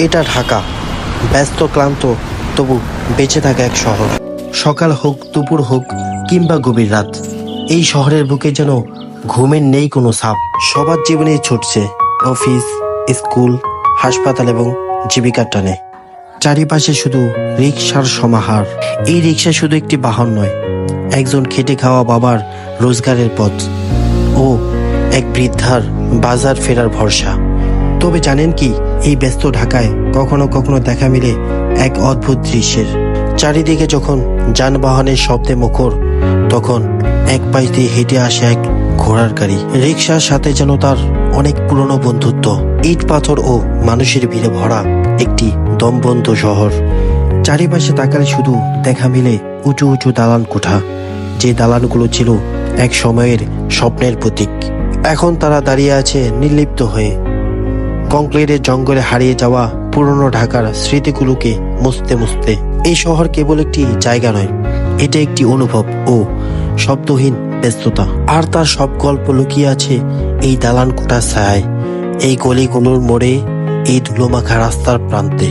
এটা ঢাকা, ব্যস্ত ক্লান্ত তবু বেঁচে থাকা এক শহর। সকাল হোক, দুপুর হোক কিংবা গভীর রাত, এই শহরের বুকে যেন ঘুমের নেই কোনো ছাপ। সবার জীবনেই ছুটছে অফিস, স্কুল, হাসপাতাল এবং জীবিকার টানে। চারিপাশে শুধু রিকশার সমাহার। এই রিকশা শুধু একটি বাহন নয়, একজন খেটে খাওয়া বাবার রোজগারের পথ ও এক বৃদ্ধার বাজার ফেরার ভরসা। তবে জানেন কি, এই ব্যস্ত ঢাকায় কখনো কখনো দেখা মিলে এক অদ্ভুত দৃশ্যের। চারিদিকে যখন যানবাহনের শব্দে মুখর, তখন এক পাশ দিয়ে হেঁটে আসে এক ঘোড়ার গাড়ি। রিকশার সাথে যেন তার অনেক পুরনো বন্ধুত্ব। ইট পাথর ও মানুষের ভিড়ে ভরা একটি দমবন্ধ শহর। চারিপাশে তাকালে শুধু দেখা মিলে উঁচু উঁচু দালান কোঠা, যে দালানগুলো ছিল এক সময়ের স্বপ্নের প্রতীক। এখন তারা দাঁড়িয়ে আছে নির্লিপ্ত হয়ে, কংক্রিটের জঙ্গলে হারিয়ে যাওয়া পুরনো ঢাকার স্মৃতিগুলোকে মুছতে মুছতে। এই শহর কেবল একটি জায়গা নয়, এটা একটি অনুভব ও শব্দহীন ব্যস্ততা। আর তার সব গল্প লুকিয়ে আছে এই দালান কোঠার ছায়ায়, এই গলিগুলোর মোড়ে, এই ধুলোমাখা রাস্তার প্রান্তে।